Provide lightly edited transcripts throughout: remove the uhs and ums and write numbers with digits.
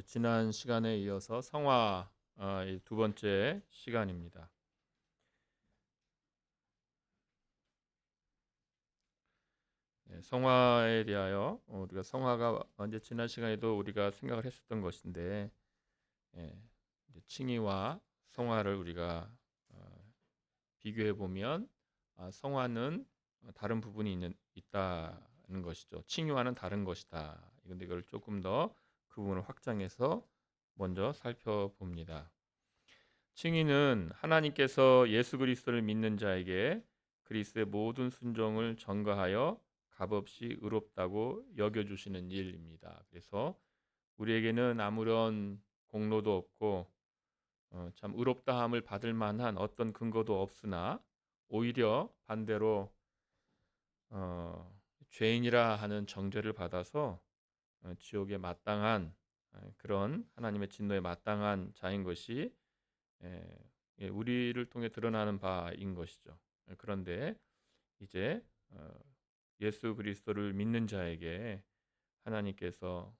이제 지난 시간에 이어서 성화 이 두 번째 시간입니다. 성화에 대하여 우리가 성화가 이제 지난 시간에도 우리가 생각을 했었던 것인데 이제 칭의와 성화를 우리가 비교해 보면 성화는 다른 부분이 있다는 것이죠. 칭의와는 다른 것이다. 그런데 이걸 조금 더 그 부분을 확장해서 먼저 살펴봅니다. 칭의는 하나님께서 예수 그리스도를 믿는 자에게 그리스도의 모든 순종을 전가하여 값없이 의롭다고 여겨주시는 일입니다. 그래서 우리에게는 아무런 공로도 없고 참 의롭다함을 받을 만한 어떤 근거도 없으나 오히려 반대로 죄인이라 하는 정죄를 받아서 지옥에 마땅한 그런 하나님의 진노에 마땅한 자인 것이 우리를 통해 드러나는 바인 것이죠. 그런데 이제 예수 그리스도를 믿는 자에게 하나님께서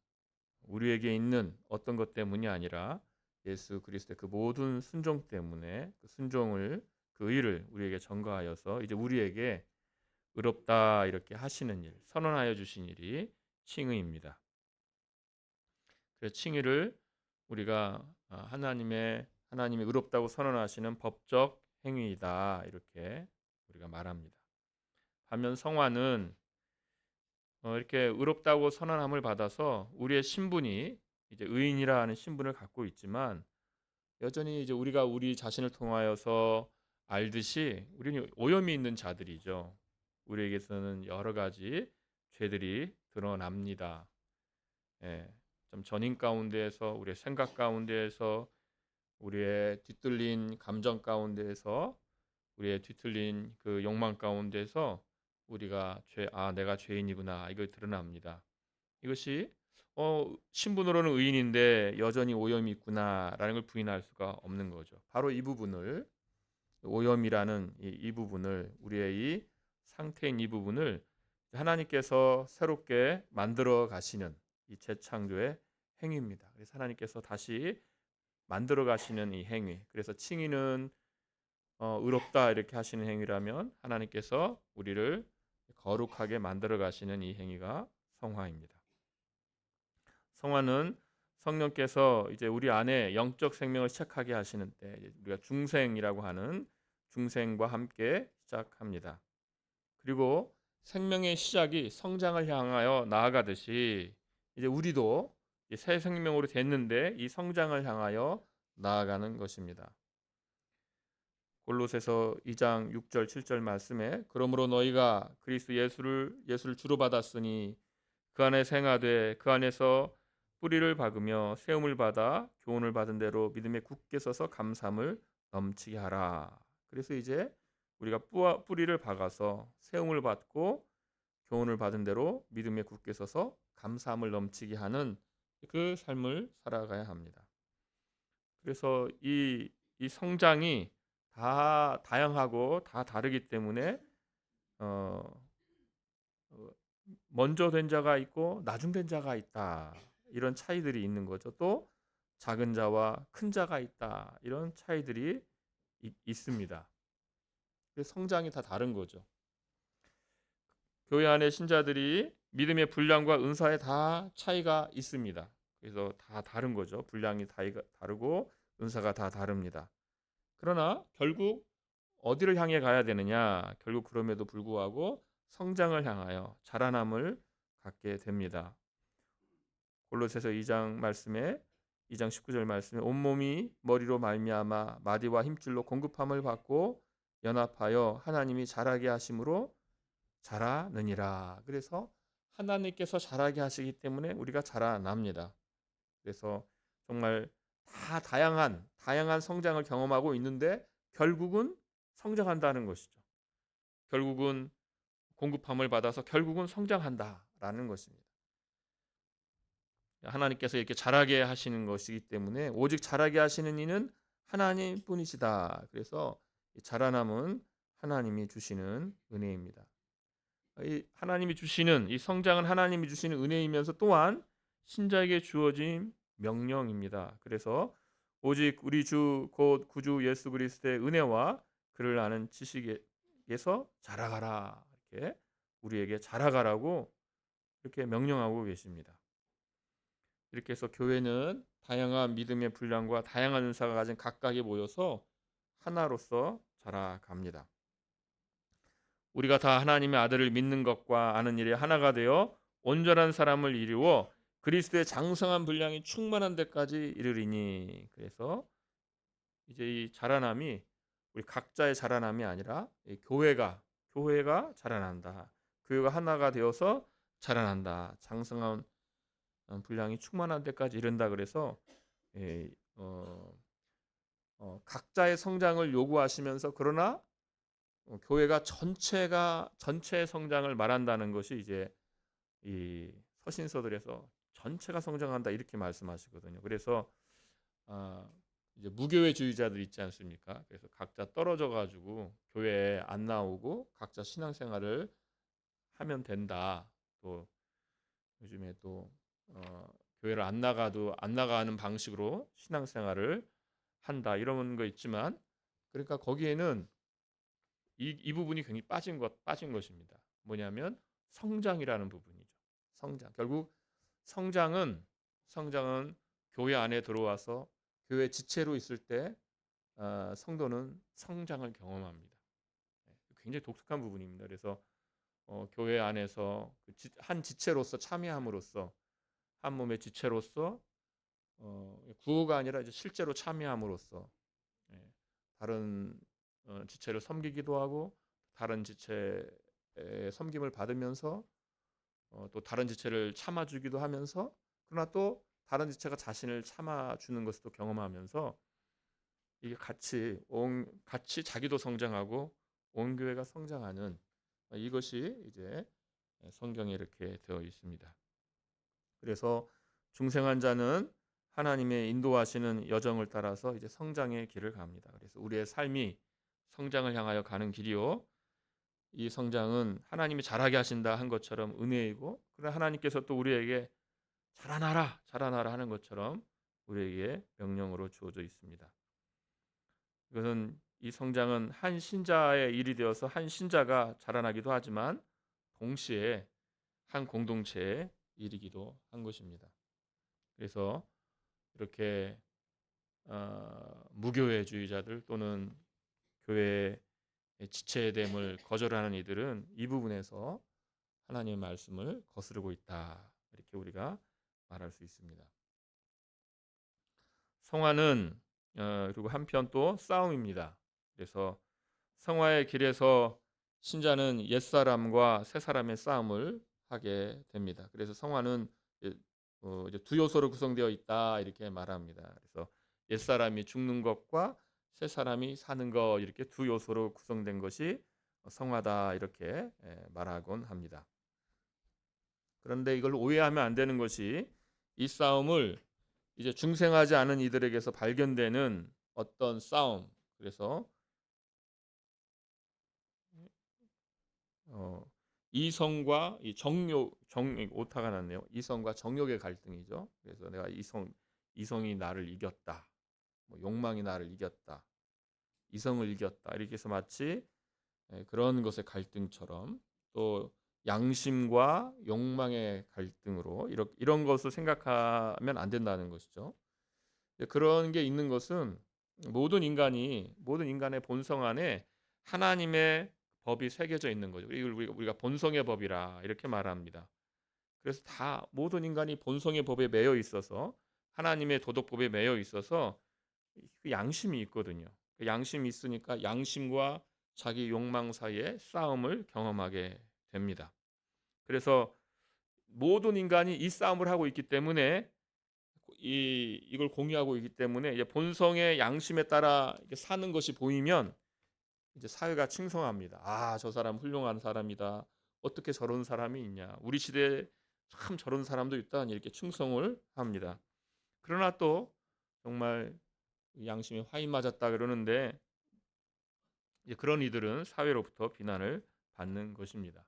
우리에게 있는 어떤 것 때문이 아니라 예수 그리스도의 그 모든 순종 때문에 그 순종을 그 의를 우리에게 전가하여서 이제 우리에게 의롭다 이렇게 하시는 일, 선언하여 주신 일이 칭의입니다. 그래서 칭의를 우리가 하나님이 의롭다고 선언하시는 법적 행위이다 이렇게 우리가 말합니다. 반면 성화는 이렇게 의롭다고 선언함을 받아서 우리의 신분이 이제 의인이라 하는 신분을 갖고 있지만 여전히 이제 우리가 우리 자신을 통하여서 알듯이 우리는 오염이 있는 자들이죠. 우리에게서는 여러 가지 죄들이 드러납니다. 예, 좀 전인 가운데에서 우리의 생각 가운데에서 우리의 뒤틀린 감정 가운데에서 우리의 뒤틀린 그 욕망 가운데서 우리가 내가 죄인이구나 이거 드러납니다. 이것이 신분으로는 의인인데 여전히 오염이 있구나라는 걸 부인할 수가 없는 거죠. 바로 이 부분을 오염이라는 이 부분을 우리의 이 상태인 이 부분을 하나님께서 새롭게 만들어 가시는 이 재창조의 행위입니다. 그래서 하나님께서 다시 만들어 가시는 이 행위. 그래서 칭의는 의롭다 이렇게 하시는 행위라면 하나님께서 우리를 거룩하게 만들어 가시는 이 행위가 성화입니다. 성화는 성령께서 이제 우리 안에 영적 생명을 시작하게 하시는 때 우리가 중생이라고 하는 중생과 함께 시작합니다. 그리고 생명의 시작이 성장을 향하여 나아가듯이 이제 우리도 새 생명으로 됐는데 이 성장을 향하여 나아가는 것입니다. 골로새서 2장 6절 7절 말씀에 그러므로 너희가 그리스도 예수를 주로 받았으니 그 안에 생하되 그 안에서 뿌리를 박으며 세움을 받아 교훈을 받은 대로 믿음에 굳게 서서 감사함을 넘치게 하라. 그래서 이제 우리가 뿌리를 박아서 세움을 받고 교훈을 받은 대로 믿음에 굳게 서서 감사함을 넘치게 하는 그 삶을 살아가야 합니다. 그래서 이 성장이 다 다양하고 다 다르기 때문에 어, 어, 먼저 된 자가 있고 나중된 자가 있다. 이런 차이들이 있는 거죠. 또 작은 자와 큰 자가 있다. 이런 차이들이 있습니다. 그래서 성장이 다 다른 거죠. 교회 안에 신자들이 믿음의 분량과 은사에 다 차이가 있습니다. 그래서 다 다른 거죠. 분량이 다르고 은사가 다 다릅니다. 그러나 결국 어디를 향해 가야 되느냐? 결국 그럼에도 불구하고 성장을 향하여 자라남을 갖게 됩니다. 골로새서 2장 19절 말씀에 온몸이 머리로 말미암아 마디와 힘줄로 공급함을 받고 연합하여 하나님이 자라게 하심으로 자라느니라. 그래서 하나님께서 자라게 하시기 때문에 우리가 자라납니다. 그래서 정말 다 다양한 성장을 경험하고 있는데 결국은 성장한다는 것이죠. 결국은 공급함을 받아서 결국은 성장한다라는 것입니다. 하나님께서 이렇게 자라게 하시는 것이기 때문에 오직 자라게 하시는 이는 하나님뿐이시다. 그래서 자라남은 하나님이 주시는 은혜입니다. 하나님이 주시는 이 성장은 하나님이 주시는 은혜이면서 또한 신자에게 주어진 명령입니다. 그래서 오직 우리 주 곧 구주 예수 그리스도의 은혜와 그를 아는 지식에서 자라가라. 이렇게 우리에게 자라가라고 이렇게 명령하고 계십니다. 이렇게 해서 교회는 다양한 믿음의 분량과 다양한 은사가 가진 각각이 모여서 하나로서 자라갑니다. 우리가 다 하나님의 아들을 믿는 것과 아는 일에 하나가 되어 온전한 사람을 이루어 그리스도의 장성한 분량이 충만한 데까지 이르리니. 그래서 이제 이 자라남이 우리 각자의 자라남이 아니라 이 교회가 자라난다. 교회가 하나가 되어서 자라난다. 장성한 분량이 충만한 데까지 이른다. 그래서 예, 각자의 성장을 요구하시면서 그러나 교회가 전체의 성장을 말한다는 것이 이제 이 서신서들에서 전체가 성장한다 이렇게 말씀하시거든요. 그래서 이제 무교회주의자들 있지 않습니까? 그래서 각자 떨어져 가지고 교회에 안 나오고 각자 신앙생활을 하면 된다. 또 요즘에 또 교회를 안 나가도 안 나가는 방식으로 신앙생활을 한다 이런 거 있지만, 그러니까 거기에는 이 부분이 굉장히 빠진 것입니다. 뭐냐면 성장이라는 부분이죠. 성장. 결국 성장은 교회 안에 들어와서 교회 지체로 있을 때 성도는 성장을 경험합니다. 굉장히 독특한 부분입니다. 그래서 교회 안에서 한 지체로서 참여함으로써 한 몸의 지체로서 구호가 아니라 이제 실제로 참여함으로써 예, 다른 지체를 섬기기도 하고 다른 지체의 섬김을 받으면서 또 다른 지체를 참아주기도 하면서, 그러나 또 다른 지체가 자신을 참아주는 것을 또 경험하면서 이게 같이 자기도 성장하고 온 교회가 성장하는 이것이 이제 성경에 이렇게 되어 있습니다. 그래서 중생한 자는 하나님의 인도하시는 여정을 따라서 이제 성장의 길을 갑니다. 그래서 우리의 삶이 성장을 향하여 가는 길이요, 이 성장은 하나님이 잘하게 하신다 한 것처럼 은혜이고, 그러나 하나님께서 또 우리에게 자라나라 하는 것처럼 우리에게 명령으로 주어져 있습니다. 이것은 이 성장은 한 신자의 일이 되어서 한 신자가 자라나기도 하지만 동시에 한 공동체의 일이기도 한 것입니다. 그래서 이렇게 무교회주의자들 또는 교회의 지체됨을 거절하는 이들은 이 부분에서 하나님의 말씀을 거스르고 있다, 이렇게 우리가 말할 수 있습니다. 성화는 그리고 한편 또 싸움입니다. 그래서 성화의 길에서 신자는 옛사람과 새사람의 싸움을 하게 됩니다. 그래서 성화는 이제 두 요소로 구성되어 있다 이렇게 말합니다. 그래서 옛사람이 죽는 것과 새사람이 사는 것, 이렇게 두 요소로 구성된 것이 성화다 이렇게 말하곤 합니다. 그런데 이걸 오해하면 안 되는 것이, 이 싸움을 이제 중생하지 않은 이들에게서 발견되는 어떤 싸움, 그래서 이성과 이 오타가 났네요. 이성과 정욕의 갈등이죠. 그래서 내가 이성이 나를 이겼다, 뭐 욕망이 나를 이겼다, 이성을 이겼다, 이렇게 해서 마치 그런 것의 갈등처럼, 또 양심과 욕망의 갈등으로 이런 것을 생각하면 안 된다는 것이죠. 그런 게 있는 것은 모든 인간의 본성 안에 하나님의 법이 새겨져 있는 거죠. 이걸 우리가 본성의 법이라 이렇게 말합니다. 그래서 다 모든 인간이 본성의 법에 매여 있어서, 하나님의 도덕법에 매여 있어서 그 양심이 있거든요. 그 양심이 있으니까 양심과 자기 욕망 사이에 싸움을 경험하게 됩니다. 그래서 모든 인간이 이 싸움을 하고 있기 때문에, 이걸 공유하고 있기 때문에 이제 본성의 양심에 따라 이렇게 사는 것이 보이면 이제 사회가 칭송합니다. 아, 저 사람 훌륭한 사람이다. 어떻게 저런 사람이 있냐. 우리 시대에 참 저런 사람도 있다. 이렇게 충성을 합니다. 그러나 또 정말 양심이 화인 맞았다 그러는데, 이제 그런 이들은 사회로부터 비난을 받는 것입니다.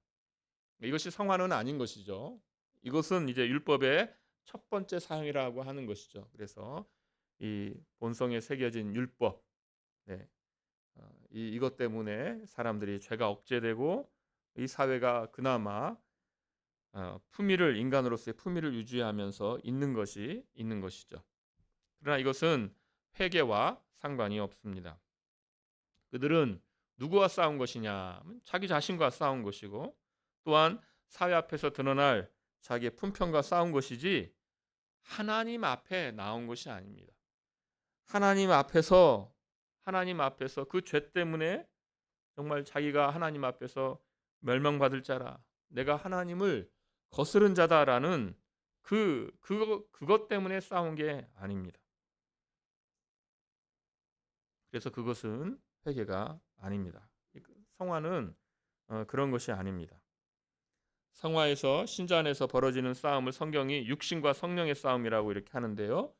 이것이 성화는 아닌 것이죠. 이것은 이제 율법의 첫 번째 사형이라고 하는 것이죠. 그래서 이 본성에 새겨진 율법, 네, 이것 때문에 사람들이 죄가 억제되고 이 사회가 그나마 품위를 인간으로서의 품위를 유지하면서 있는 것이죠. 그러나 이것은 회개와 상관이 없습니다. 그들은 누구와 싸운 것이냐? 자기 자신과 싸운 것이고 또한 사회 앞에서 드러날 자기의 품평과 싸운 것이지 하나님 앞에 나온 것이 아닙니다. 하나님 앞에서 그 죄 때문에 정말 자기가 하나님 앞에서 멸망받을 자라, 내가 하나님을 거스른 자다라는 그것 때문에 싸운 게 아닙니다. 그래서 그것은 회개가 아닙니다. 성화는 그런 것이 아닙니다. 성화에서 신자 안에서 벌어지는 싸움을 성경이 육신과 성령의 싸움이라고 이렇게 하는데요.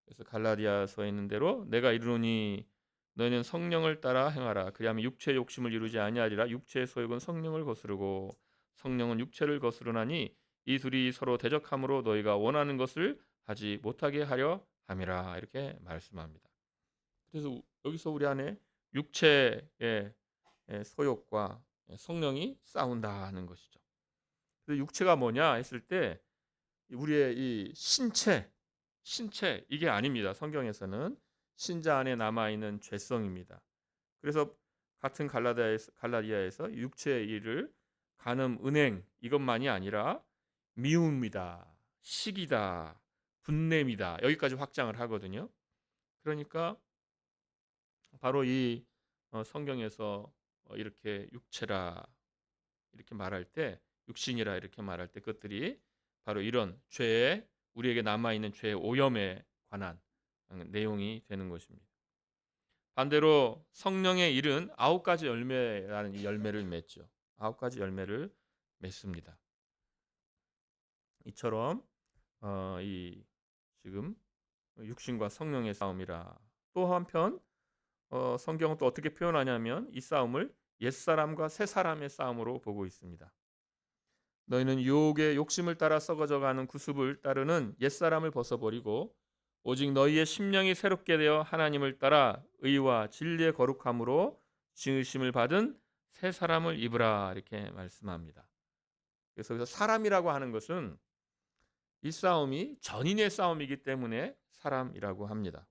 그래서 갈라디아서에 있는 대로 내가 이르노니 너희는 성령을 따라 행하라. 그리하면 육체의 욕심을 이루지 아니하리라. 육체의 소욕은 성령을 거스르고 성령은 육체를 거스르나니 이 둘이 서로 대적함으로 너희가 원하는 것을 하지 못하게 하려 함이라. 이렇게 말씀합니다. 그래서 여기서 우리 안에 육체의 소욕과 성령이 싸운다는 것이죠. 그래서 육체가 뭐냐 했을 때 우리의 이 신체 이게 아닙니다. 성경에서는 신자 안에 남아 있는 죄성입니다. 그래서 같은 갈라디아에서 육체의 일을 간음, 은행 이것만이 아니라 미움이다, 시기다, 분냄이다 여기까지 확장을 하거든요. 그러니까 바로 이 성경에서 이렇게 육체라 이렇게 말할 때 육신이라 이렇게 말할 때 그것들이 바로 이런 죄에 우리에게 남아 있는 죄의 오염에 관한 내용이 되는 것입니다. 반대로 성령의 일은 9가지 열매라는 이 열매를 맺죠. 9가지 열매를 맺습니다. 이처럼 이 지금 육신과 성령의 싸움이라. 또 한편 성경은 또 어떻게 표현하냐면 이 싸움을 옛사람과 새사람의 싸움으로 보고 있습니다. 너희는 유혹의 욕심을 따라 썩어져가는 구습을 따르는 옛사람을 벗어버리고 오직 너희의 심령이 새롭게 되어 하나님을 따라 의와 진리의 거룩함으로 지으심을 받은 새 사람을 입으라 이렇게 말씀합니다. 그래서 여기서 사람이라고 하는 것은 이 싸움이 전인의 싸움이기 때문에 사람이라고 합니다.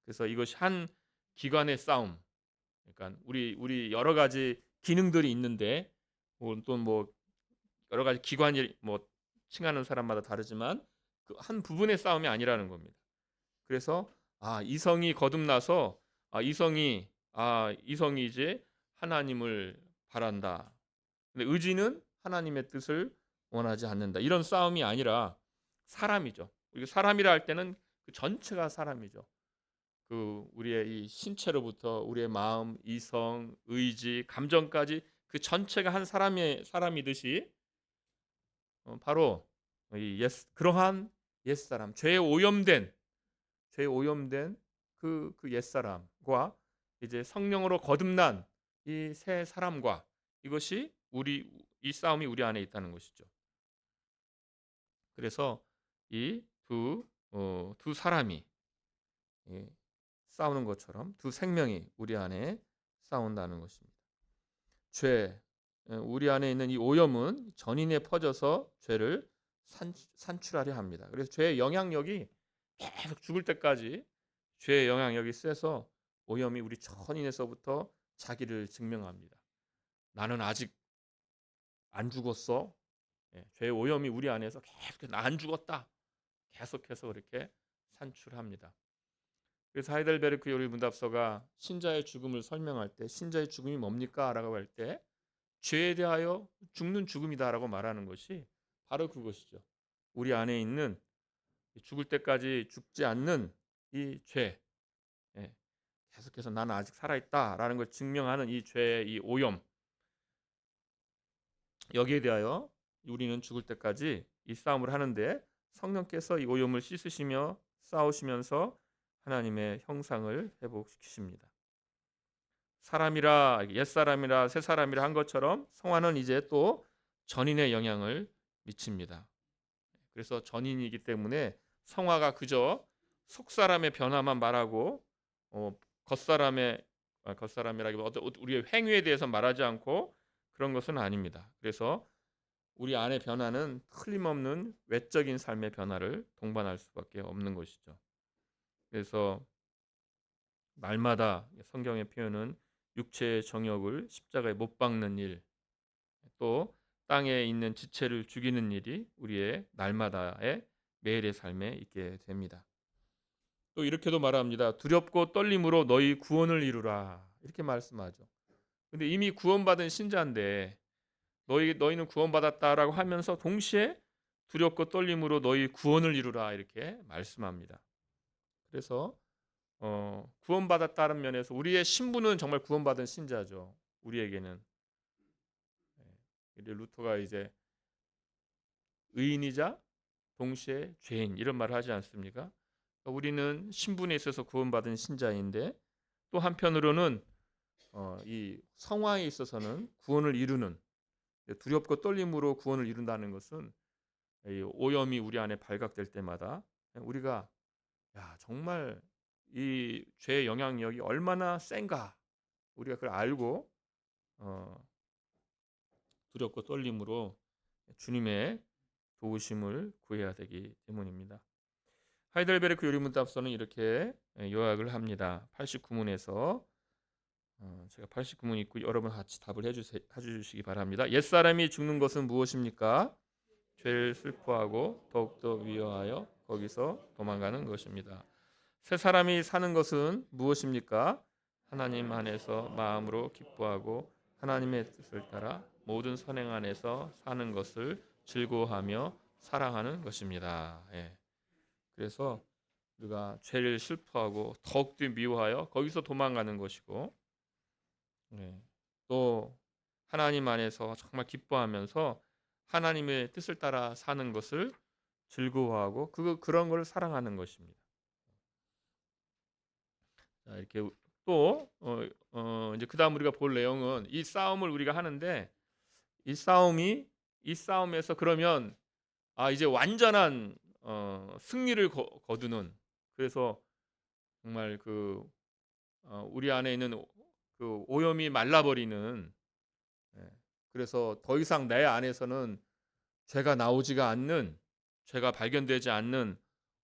그래서 이것이 한 기관의 싸움. 그러니까 우리 여러 가지 기능들이 있는데 또 뭐 여러 가지 기관이 뭐 칭하는 사람마다 다르지만 그 한 부분의 싸움이 아니라는 겁니다. 그래서 이성이 거듭나서 이성이 이제 하나님을 바란다. 근데 의지는 하나님의 뜻을 원하지 않는다. 이런 싸움이 아니라 사람이죠. 우리가 사람이라 할 때는 그 전체가 사람이죠. 그 우리의 이 신체로부터 우리의 마음, 이성, 의지, 감정까지 그 전체가 한 사람이듯이 바로 그러한 옛사람, 죄에 오염된 그 옛사람과 이제 성령으로 거듭난 이 새 사람과 이것이 이 싸움이 우리 안에 있다는 것이죠. 그래서 이 두 사람이 예, 싸우는 것처럼 두 생명이 우리 안에 싸운다는 것입니다. 우리 안에 있는 이 오염은 전인에 퍼져서 죄를 산출하려 합니다. 그래서 죄의 영향력이 계속 죽을 때까지 죄의 영향력이 세서 오염이 우리 전인에서부터 자기를 증명합니다. 나는 아직 안 죽었어. 죄의 오염이 우리 안에서 계속 나 안 죽었다. 계속해서 그렇게 산출합니다. 그래서 하이델베르크 요리문답서가 신자의 죽음을 설명할 때 신자의 죽음이 뭡니까? 라고 할 때 죄에 대하여 죽는 죽음이다라고 말하는 것이 바로 그것이죠. 우리 안에 있는 죽을 때까지 죽지 않는 이 죄, 계속해서 나는 아직 살아있다라는 걸 증명하는 이 죄의 이 오염, 여기에 대하여 우리는 죽을 때까지 이 싸움을 하는데 성령께서 이 오염을 씻으시며 싸우시면서 하나님의 형상을 회복시키십니다. 사람이라 옛사람이라 새사람이라 한 것처럼 성화는 이제 또 전인의 영향을 미칩니다. 그래서 전인이기 때문에 성화가 그저 속사람의 변화만 말하고 겉사람의 겉사람이라기보다 어떤 우리의 행위에 대해서 말하지 않고 그런 것은 아닙니다. 그래서 우리 안의 변화는 틀림없는 외적인 삶의 변화를 동반할 수밖에 없는 것이죠. 그래서 날마다 성경의 표현은 육체의 정욕을 십자가에 못 박는 일, 또 땅에 있는 지체를 죽이는 일이 우리의 날마다의 매일의 삶에 있게 됩니다. 또 이렇게도 말합니다. 두렵고 떨림으로 너희 구원을 이루라. 이렇게 말씀하죠. 근데 이미 구원받은 신자인데 너희는 구원받았다라고 하면서 동시에 두렵고 떨림으로 너희 구원을 이루라 이렇게 말씀합니다. 그래서 구원받았다는 면에서 우리의 신분은 정말 구원받은 신자죠. 우리에게는 루터가 이제 의인이자 동시에 죄인 이런 말을 하지 않습니까? 우리는 신분에 있어서 구원받은 신자인데 또 한편으로는 이 성화에 있어서는 구원을 이루는 두렵고 떨림으로 구원을 이룬다는 것은 이 오염이 우리 안에 발각될 때마다 우리가 야 정말 이 죄의 영향력이 얼마나 센가 우리가 그걸 알고 두렵고 떨림으로 주님의 도우심을 구해야 되기 때문입니다. 하이델베르크 요리문답서는 이렇게 요약을 합니다. 89문에서 제가 89문 있고 여러분 같이 답을 해주시기 바랍니다. 옛사람이 죽는 것은 무엇입니까? 죄를 슬퍼하고 더욱더 위로하여 거기서 도망가는 것입니다. 새 사람이 사는 것은 무엇입니까? 하나님 안에서 마음으로 기뻐하고 하나님의 뜻을 따라 모든 선행 안에서 사는 것을 즐거워하며 사랑하는 것입니다. 예. 그래서 우리가 죄를 슬퍼하고 더욱더 미워하여 거기서 도망가는 것이고 또 하나님 안에서 정말 기뻐하면서 하나님의 뜻을 따라 사는 것을 즐거워하고 그런 걸 사랑하는 것입니다. 자, 이렇게 또 이제 그다음 우리가 볼 내용은 이 싸움을 우리가 하는데 이 싸움에서 그러면 이제 완전한 승리를 거두는 그래서 정말 우리 안에 있는 그 오염이 말라버리는 그래서 더 이상 내 안에서는 죄가 나오지가 않는 죄가 발견되지 않는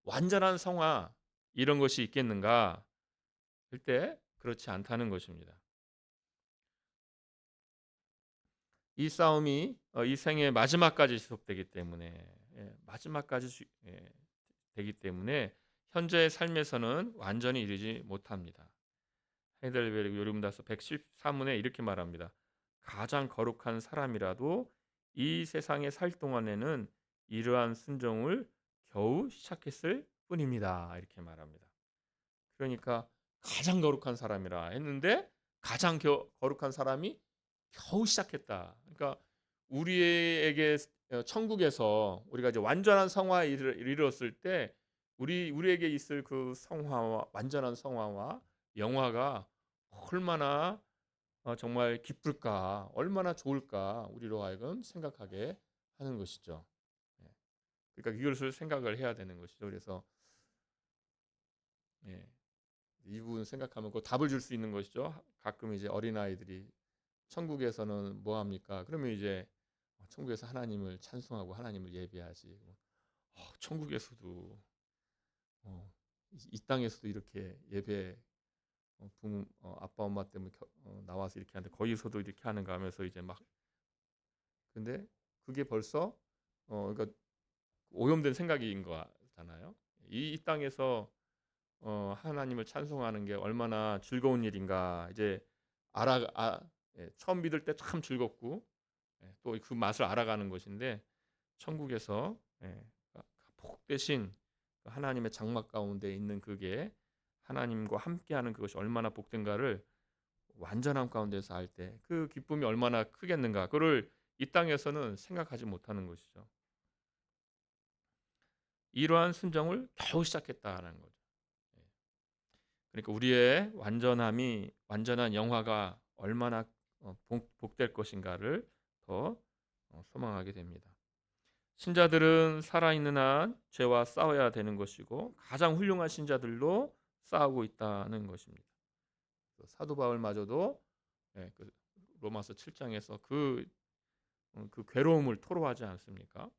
완전한 성화 이런 것이 있겠는가? 그때 그렇지 않다는 것입니다. 이 싸움이 이 생의 마지막까지 지속되기 때문에 마지막까지 되기 때문에 현재의 삶에서는 완전히 이르지 못합니다. 헤이델베르크 요리문답서 113문에 이렇게 말합니다. 가장 거룩한 사람이라도 이 세상에 살 동안에는 이러한 순종을 겨우 시작했을 뿐입니다. 이렇게 말합니다. 그러니까 가장 거룩한 사람이라 했는데 가장 거룩한 사람이 겨우 시작했다. 그러니까 우리에게 천국에서 우리가 이제 완전한 성화에 이르렀을 때 우리에게 있을 그 성화와 완전한 성화와 영화가 얼마나 정말 기쁠까, 얼마나 좋을까 우리로 하여금 생각하게 하는 것이죠. 예. 그러니까 이것을 생각을 해야 되는 것이죠. 그래서 예, 이 부분 생각하면 그 답을 줄 수 있는 것이죠. 가끔 이제 어린아이들이 천국에서는 뭐 합니까? 그러면 이제 천국에서 하나님을 찬송하고 하나님을 예배하지. 천국에서도 이 땅에서도 이렇게 예배 부모 아빠 엄마 때문에 나와서 이렇게 하는데 거기서도 이렇게 하는가 하면서 이제 막 근데 그게 벌써 그러니까 오염된 생각인 거잖아요. 이 땅에서 하나님을 찬송하는 게 얼마나 즐거운 일인가 이제 처음 믿을 때 참 즐겁고 또 그 맛을 알아가는 것인데 천국에서 복 대신 하나님의 장막 가운데 있는 그게 하나님과 함께하는 그것이 얼마나 복된가를 완전함 가운데서 할 때 그 기쁨이 얼마나 크겠는가 그를 이 땅에서는 생각하지 못하는 것이죠. 이러한 순종을 겨우 시작했다는 거죠. 그러니까 우리의 완전한 영화가 얼마나 복될 것인가를 더 소망하게 됩니다. 신자들은 살아있는 한 죄와 싸워야 되는 것이고 가장 훌륭한 신자들로 싸우고 있다는 것입니다. 사도 바울마저도 그 로마서 7장에서 그 괴로움을 토로하지 않습니까?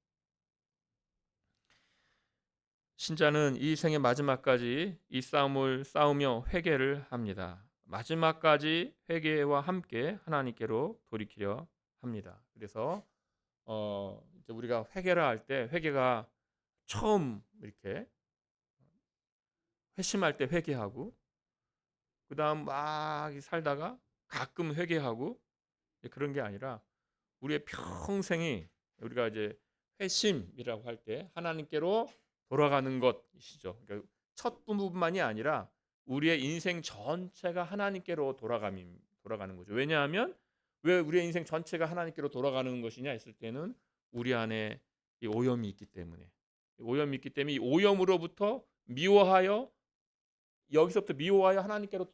신자는 이 생의 마지막까지 이 싸움을 싸우며 회개를 합니다. 마지막까지 회개와 함께 하나님께로 돌이키려 합니다. 그래서 이제 우리가 회개를 할 때 회개가 처음 이렇게 회심할 때 회개하고 그다음 막 살다가 가끔 회개하고 그런 게 아니라 우리의 평생이 우리가 이제 회심이라고 할 때 하나님께로 돌아가는 것이죠. 그러니까 첫 부분만이 아니라 우리의 인생 전체가 하나님께로 돌아가는 거죠. 왜냐하면 왜 우리의 인생 전체가 하나님께로 돌아가는 것이냐 했을 때는 우리 안에 이 오염이 있기 때문에 이 오염으로부터 미워하여 여기서부터 미워하여 하나님께로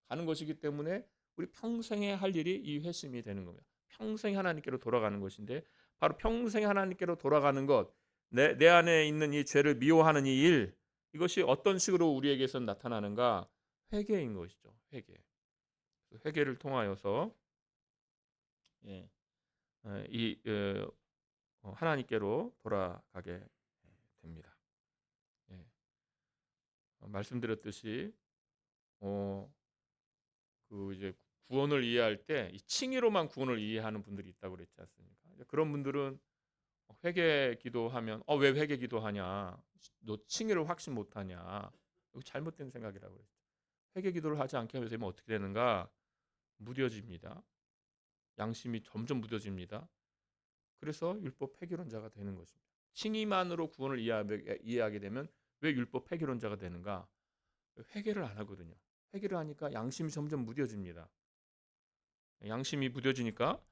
가는 것이기 때문에 우리 평생에 할 일이 이 회심이 되는 겁니다. 평생 하나님께로 돌아가는 것인데 바로 평생 하나님께로 돌아가는 것, 내 안에 있는 이 죄를 미워하는 이 일, 이것이 어떤 식으로 우리에게서 나타나는가? 회개인 것이죠. 회개를 통하여서 예, 이 하나님께로 돌아가게 됩니다. 예, 말씀드렸듯이 이제 구원을 이해할 때 이 칭의로만 구원을 이해하는 분들이 있다고 그랬지 않습니까? 그런 분들은 회개 기도하면 왜 회개 기도하냐? 너 칭의를 확신 못하냐? 이거 잘못된 생각이라고 그랬죠. 회개 기도를 하지 않게 되면 어떻게 되는가? 무뎌집니다. 양심이 점점 무뎌집니다. 그래서 율법 폐기론자가 되는 것입니다. 칭의만으로 구원을 이해하게 되면 왜 율법 폐기론자가 되는가? 회개를 안 하거든요. 회개를 하니까 양심이 점점 무뎌집니다. 양심이 무뎌지니까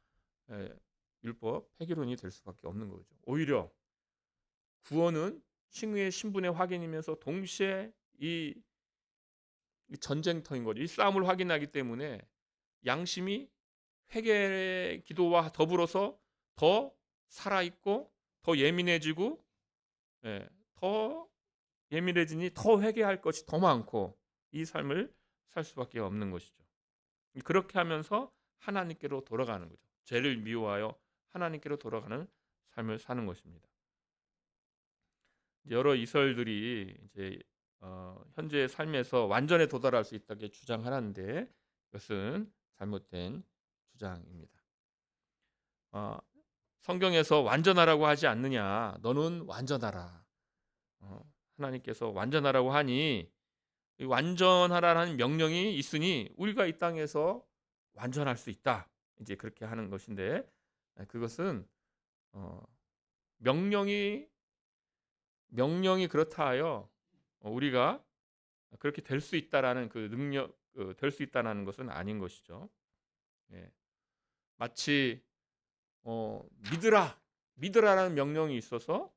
율법 폐기론이 될 수밖에 없는 거죠. 오히려 구원은 칭의의 신분의 확인이면서 동시에 이 전쟁터인 거죠. 이 싸움을 확인하기 때문에 양심이 회개 기도와 더불어서 더 살아있고 더 예민해지고 더 예민해지니 더 회개할 것이 더 많고 이 삶을 살 수밖에 없는 것이죠. 그렇게 하면서 하나님께로 돌아가는 거죠. 죄를 미워하여 하나님께로 돌아가는 삶을 사는 것입니다. 여러 이설들이 이제 현재의 삶에서 완전에 도달할 수 있다고 주장하는데 이것은 잘못된 주장입니다. 어, 성경에서 완전하라고 하지 않느냐? 너는 완전하라. 하나님께서 완전하라고 하니 이 완전하라는 명령이 있으니 우리가 이 땅에서 완전할 수 있다. 이제 그렇게 하는 것인데 그것은 어, 명령이 그렇다 하여 우리가 그렇게 될 수 있다라는 그 능력 될 수 있다라는 것은 아닌 것이죠. 예. 마치 믿으라라는 명령이 있어서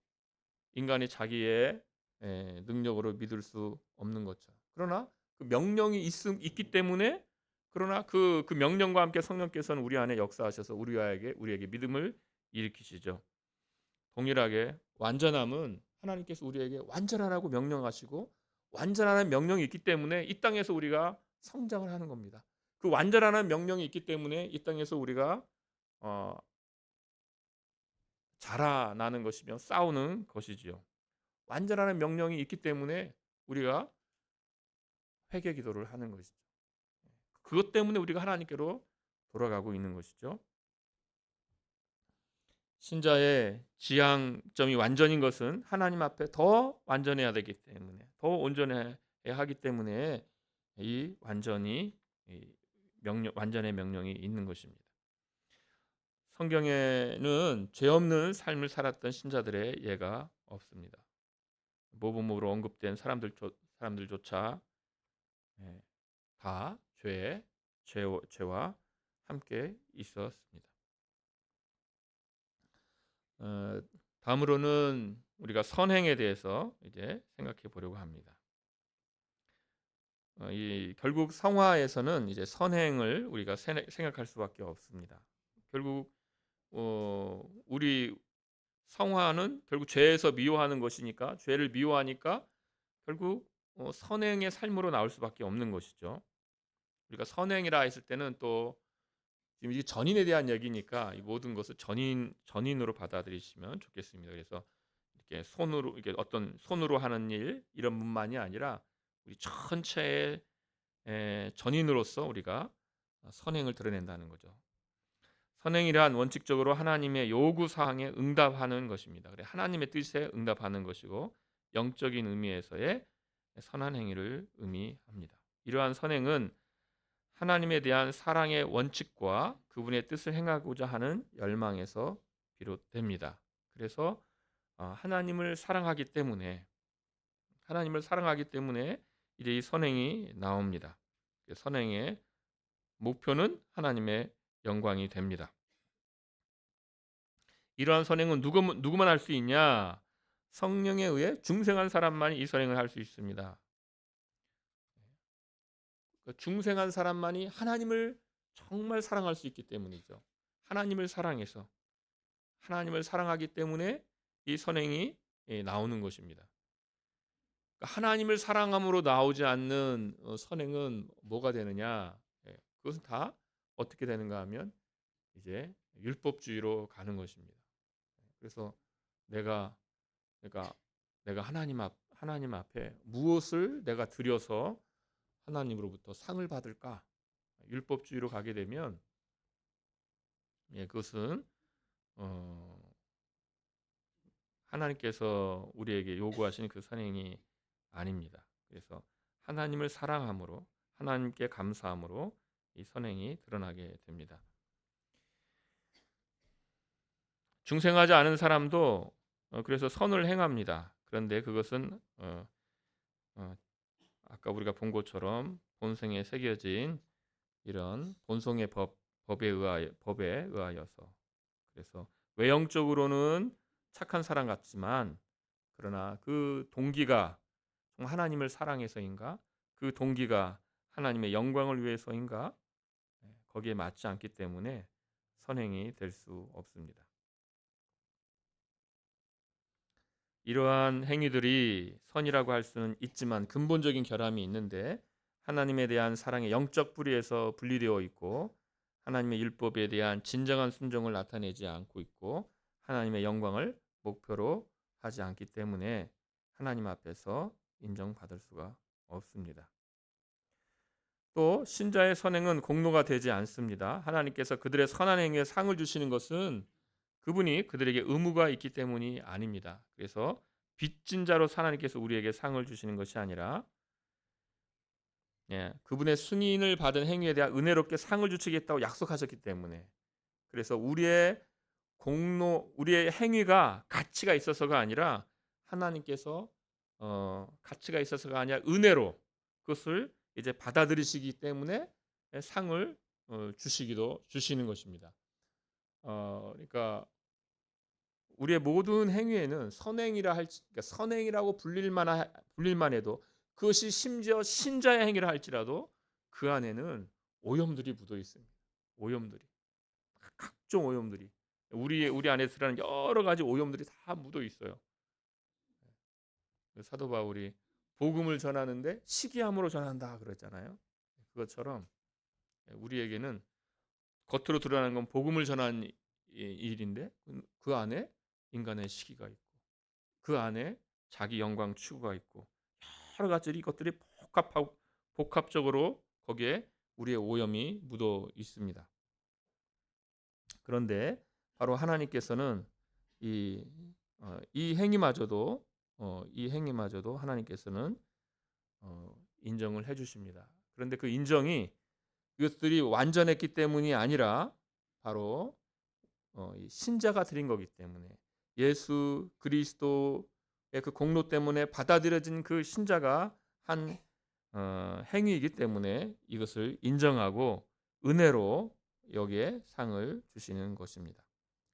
인간이 자기의 능력으로 믿을 수 없는 것처럼. 그러나 그 명령이 있기 때문에 그러나 그 명령과 함께 성령께서는 우리 안에 역사하셔서 우리에게 믿음을 일으키시죠. 동일하게 완전함은 하나님께서 우리에게 완전하라고 명령하시고 완전하라는 명령이 있기 때문에 이 땅에서 우리가 성장을 하는 겁니다. 그 완전하라는 명령이 있기 때문에 이 땅에서 우리가 어, 자라나는 것이며 싸우는 것이지요. 완전하는 명령이 있기 때문에 우리가 회개 기도를 하는 것이죠. 그것 때문에 우리가 하나님께로 돌아가고 있는 것이죠. 신자의 지향점이 완전인 것은 하나님 앞에 더 완전해야 되기 때문에 더 온전해야 하기 때문에 이 완전의 명령이 있는 것입니다. 성경에는 죄 없는 삶을 살았던 신자들의 예가 없습니다. 모범으로 언급된 사람들조차 다 죄와 함께 있었습니다. 다음으로는 우리가 선행에 대해서 이제 생각해 보려고 합니다. 결국 성화에서는 이제 선행을 우리가 생각할 수밖에 없습니다. 결국 우리 성화는 결국 죄에서 미워하는 것이니까, 죄를 미워하니까 결국 선행의 삶으로 나올 수밖에 없는 것이죠. 우리가 선행이라 했을 때는 또 지금 이게 전인에 대한 얘기니까 이 모든 것을 전인으로 받아들이시면 좋겠습니다. 그래서 이렇게 손으로, 이게 어떤 손으로 하는 일 이런 분만이 아니라 우리 전체의 전인으로서 우리가 선행을 드러낸다는 거죠. 선행이란 원칙적으로 하나님의 요구 사항에 응답하는 것입니다. 그래, 하나님의 뜻에 응답하는 것이고 영적인 의미에서의 선한 행위를 의미합니다. 이러한 선행은 하나님에 대한 사랑의 원칙과 그분의 뜻을 행하고자 하는 열망에서 비롯됩니다. 그래서 하나님을 사랑하기 때문에 이제 이 선행이 나옵니다. 선행의 목표는 하나님의 영광이 됩니다. 이러한 선행은 누구만 할 수 있냐? 성령에 의해 중생한 사람만이 이 선행을 할 수 있습니다. 중생한 사람만이 하나님을 정말 사랑할 수 있기 때문이죠. 하나님을 사랑하기 때문에 이 선행이 나오는 것입니다. 하나님을 사랑함으로 나오지 않는 선행은 뭐가 되느냐? 그것은 다 어떻게 되는가 하면 이제 율법주의로 가는 것입니다. 그래서 내가 그러니까 내가 하나님 앞에 무엇을 내가 드려서 하나님으로부터 상을 받을까? 율법주의로 가게 되면 그것은 하나님께서 우리에게 요구하시는 그 선행이 아닙니다. 그래서 하나님을 사랑함으로, 하나님께 감사함으로 이 선행이 드러나게 됩니다. 중생하지 않은 사람도 그래서 선을 행합니다. 그런데 그것은 아까 우리가 본 것처럼 본성에 새겨진 이런 본성의 법에 의하여서, 그래서 외형적으로는 착한 사람 같지만 그러나 그 동기가 하나님을 사랑해서인가, 그 동기가 하나님의 영광을 위해서인가, 거기에 맞지 않기 때문에 선행이 될 수 없습니다. 이러한 행위들이 선이라고 할 수는 있지만 근본적인 결함이 있는데, 하나님에 대한 사랑의 영적 뿌리에서 분리되어 있고 하나님의 율법에 대한 진정한 순종을 나타내지 않고 있고 하나님의 영광을 목표로 하지 않기 때문에 하나님 앞에서 인정받을 수가 없습니다. 또 신자의 선행은 공로가 되지 않습니다. 하나님께서 그들의 선한 행위에 상을 주시는 것은 그분이 그들에게 의무가 있기 때문이 아닙니다. 그래서 빚진 자로 하나님께서 우리에게 상을 주시는 것이 아니라 그분의 승인을 받은 행위에 대한 은혜롭게 상을 주시겠다고 약속하셨기 때문에, 그래서 우리의 행위가 가치가 있어서가 아니라 하나님께서 가치가 있어서가 아니라 은혜로 그것을 이제 받아들이시기 때문에 상을 주시는 것입니다. 그러니까 우리의 모든 행위에는 그러니까 선행이라고 불릴만 해도 그것이 심지어 신자의 행위라 할지라도 그 안에는 오염들이 묻어 있습니다. 오염들이, 각종 오염들이, 우리 안에 드러나는 여러 가지 오염들이 다 묻어 있어요. 사도 바울이 복음을 전하는데 시기함으로 전한다 그랬잖아요. 그것처럼 우리에게는 겉으로 드러나는 건 복음을 전하는 일인데 그 안에 인간의 시기가 있고 그 안에 자기 영광 추구가 있고 여러 가지 이것들이 복합적으로 거기에 우리의 오염이 묻어 있습니다. 그런데 바로 하나님께서는 이 행위마저도 하나님께서는 인정을 해주십니다. 그런데 그 인정이 이것들이 완전했기 때문이 아니라 바로 신자가 드린 거기 때문에, 예수 그리스도의 그 공로 때문에 받아들여진 그 신자가 한 행위이기 때문에 이것을 인정하고 은혜로 여기에 상을 주시는 것입니다.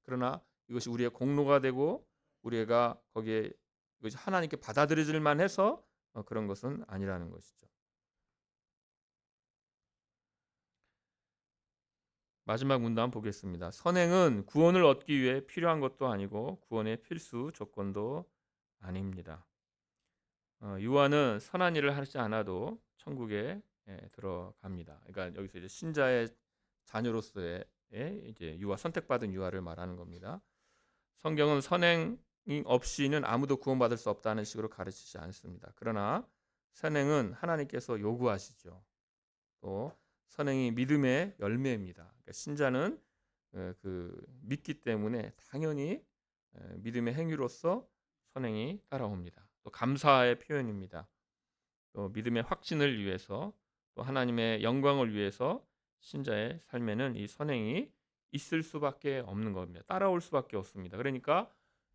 그러나 이것이 우리의 공로가 되고 우리가 거기에 이것이 하나님께 받아들여질 만해서 그런 것은 아니라는 것이죠. 마지막 문단 보겠습니다. 선행은 구원을 얻기 위해 필요한 것도 아니고 구원의 필수 조건도 아닙니다. 유아는 선한 일을 하지 않아도 천국에 들어갑니다. 그러니까 여기서 이제 신자의 자녀로서의 이제 유아, 선택받은 유아를 말하는 겁니다. 성경은 선행 없이는 아무도 구원받을 수 없다는 식으로 가르치지 않습니다. 그러나 선행은 하나님께서 요구하시죠. 또 선행이 믿음의 열매입니다. 그러니까 신자는 그 믿기 때문에 당연히 믿음의 행위로서 선행이 따라옵니다. 또 감사의 표현입니다. 또 믿음의 확신을 위해서 또 하나님의 영광을 위해서 신자의 삶에는 이 선행이 있을 수밖에 없는 겁니다. 따라올 수밖에 없습니다. 그러니까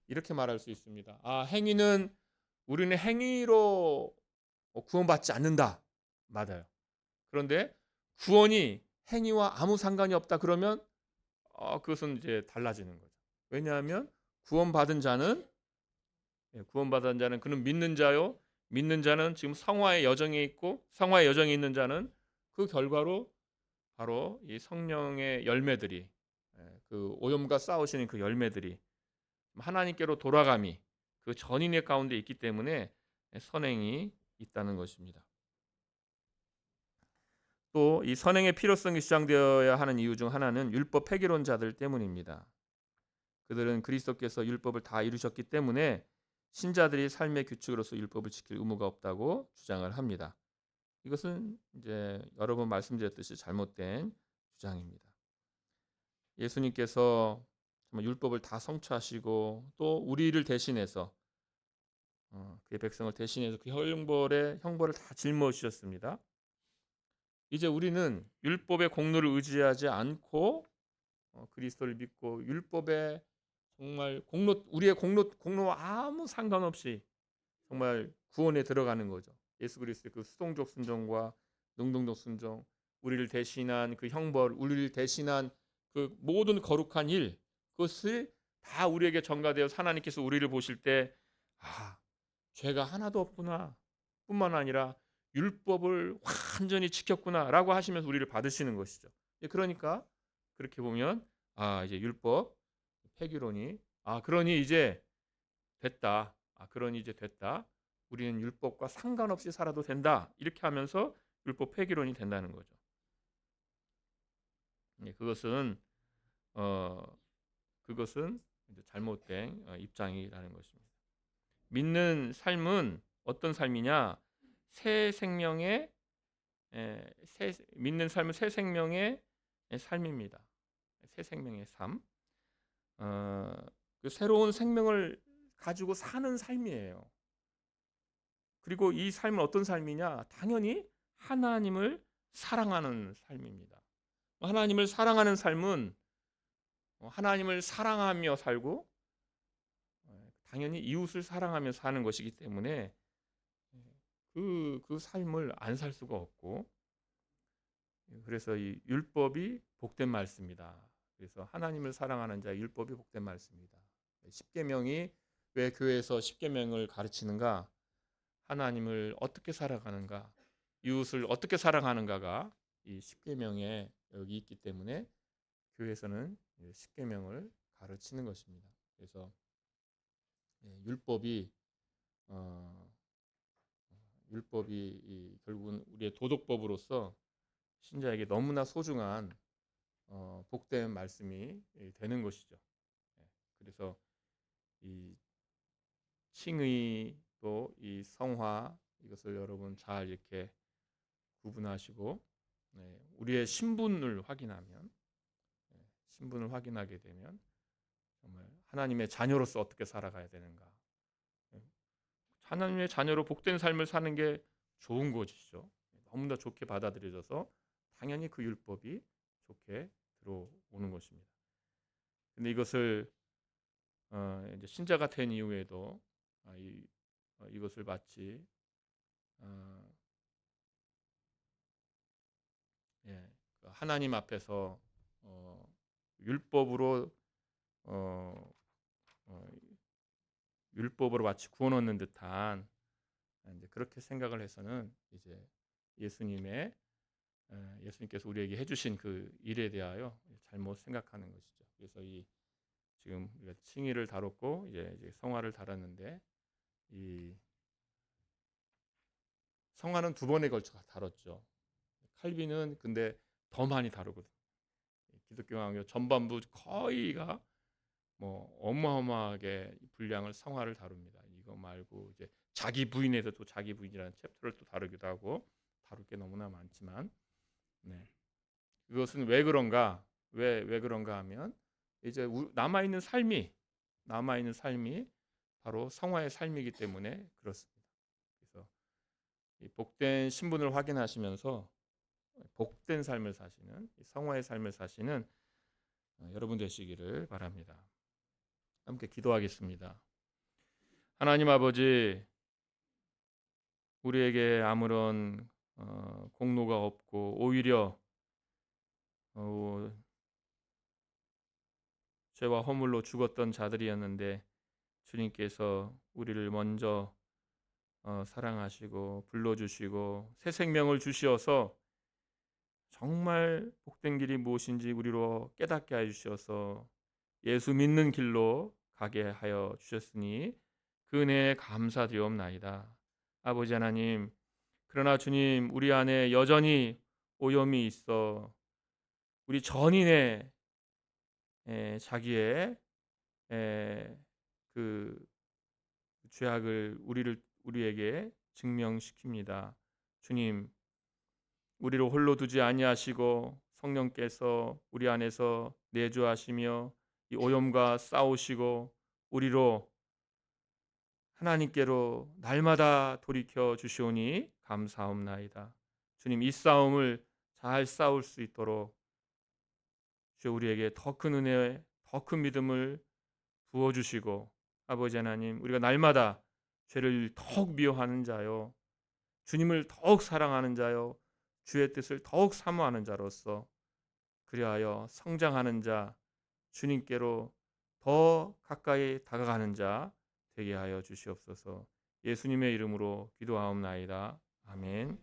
이렇게 말할 수 있습니다. 행위는 우리는 행위로 구원받지 않는다. 맞아요. 그런데 구원이 행위와 아무 상관이 없다 그러면 그것은 이제 달라지는 거죠. 왜냐하면 구원받은 자는 구원받은 자는 그는 믿는 자요. 믿는 자는 지금 성화의 여정에 있고 성화의 여정에 있는 자는 그 결과로 바로 이 성령의 열매들이 그 오염과 싸우시는 그 열매들이 하나님께로 돌아감이 그 전인의 가운데 있기 때문에 선행이 있다는 것입니다. 또 이 선행의 필요성이 주장되어야 하는 이유 중 하나는 율법 폐기론자들 때문입니다. 그들은 그리스도께서 율법을 다 이루셨기 때문에 신자들이 삶의 규칙으로서 율법을 지킬 의무가 없다고 주장을 합니다. 이것은 이제 여러 번 말씀드렸듯이 잘못된 주장입니다. 예수님께서 정말 율법을 다 성취하시고 또 우리를 대신해서 그의 백성을 대신해서 그 형벌을 다 짊어지셨습니다. 이제 우리는 율법의 공로를 의지하지 않고 그리스도를 믿고 율법의 정말 우리의 공로와 아무 상관없이 정말 구원에 들어가는 거죠. 예수 그리스도의 그 수동적 순종과 능동적 순종, 우리를 대신한 그 형벌, 우리를 대신한 그 모든 거룩한 일, 그것을 다 우리에게 전가되어 하나님께서 우리를 보실 때 죄가 하나도 없구나 뿐만 아니라 율법을 완전히 지켰구나라고 하시면서 우리를 받으시는 것이죠. 그러니까 그렇게 보면 이제 율법 폐기론이 그러니 이제 됐다. 그러니 이제 됐다. 우리는 율법과 상관없이 살아도 된다. 이렇게 하면서 율법 폐기론이 된다는 거죠. 그것은 어, 그것은 이제 잘못된 입장이라는 것입니다. 믿는 삶은 어떤 삶이냐? 새 생명의 믿는 삶은 새 생명의 삶입니다. 새 생명의 삶. 그 새로운 생명을 가지고 사는 삶이에요. 그리고 이 삶은 어떤 삶이냐? 당연히 하나님을 사랑하는 삶입니다. 하나님을 사랑하는 삶은 하나님을 사랑하며 살고 당연히 이웃을 사랑하며 사는 것이기 때문에 그 삶을 안 살 수가 없고 그래서 이 율법이 복된 말씀이다. 그래서 하나님을 사랑하는 자의 율법이 복된 말씀이다. 십계명이 왜 교회에서 십계명을 가르치는가? 하나님을 어떻게 살아가는가, 이웃을 어떻게 사랑하는가가 이 십계명에 여기 있기 때문에 교회에서는 십계명을 가르치는 것입니다. 그래서 율법이 결국은 우리의 도덕법으로서 신자에게 너무나 소중한 복된 말씀이 되는 것이죠. 그래서 이 칭의 또 이 성화 이것을 여러분 잘 이렇게 구분하시고 우리의 신분을 확인하게 되면 정말 하나님의 자녀로서 어떻게 살아가야 되는가, 하나님의 자녀로 복된 삶을 사는 게 좋은 것이죠. 너무나 좋게 받아들여져서 당연히 그 율법이 좋게 들어오는 것입니다. 근데 이것을 이제 신자가 된 이후에도 이것을 마치 하나님 앞에서 율법으로 어, 어, 율법으로 마치 구원 얻는 듯한 이제 그렇게 생각을 해서는 이제 예수님의 예수님께서 우리에게 해주신 그 일에 대하여 잘못 생각하는 것이죠. 그래서 이 지금 우리가 칭의를 다뤘고 이제 성화를 다뤘는데 이 성화는 두 번에 걸쳐 다뤘죠. 칼빈은 근데 더 많이 다루거든. 기독교 강요 전반부 거의가 뭐 어마어마하게 분량을 성화를 다룹니다. 이거 말고 이제 자기 부인에서도 자기 부인이라는 챕터를 또 다루기도 하고 다룰 게 너무나 많지만 네. 그것은 왜 그런가? 왜 그런가 하면 이제 남아 있는 삶이 바로 성화의 삶이기 때문에 그렇습니다. 그래서 이 복된 신분을 확인하시면서 복된 삶을 사시는 성화의 삶을 사시는 여러분 되시기를 바랍니다. 함께 기도하겠습니다. 하나님 아버지, 우리에게 아무런 공로가 없고 오히려 어, 죄와 허물로 죽었던 자들이었는데 주님께서 우리를 먼저 사랑하시고 불러주시고 새 생명을 주시어서 정말 복된 길이 무엇인지 우리로 깨닫게 하여 주셔서 예수 믿는 길로 가게 하여 주셨으니 그 은혜에 감사드리옵나이다. 아버지 하나님, 그러나 주님, 우리 안에 여전히 오염이 있어 우리 전인의 자기의 그 죄악을 우리에게 증명시킵니다. 주님, 우리를 홀로 두지 아니하시고 성령께서 우리 안에서 내주하시며 이 오염과 싸우시고 우리로 하나님께로 날마다 돌이켜 주시오니 감사옵나이다. 주님, 이 싸움을 잘 싸울 수 있도록 주여 우리에게 더 큰 은혜, 더 큰 믿음을 부어 주시고 아버지 하나님, 우리가 날마다 죄를 더욱 미워하는 자요, 주님을 더욱 사랑하는 자요, 주의 뜻을 더욱 사모하는 자로서 그리하여 성장하는 자, 주님께로 더 가까이 다가가는 자 되게 하여 주시옵소서. 예수님의 이름으로 기도하옵나이다. 아멘.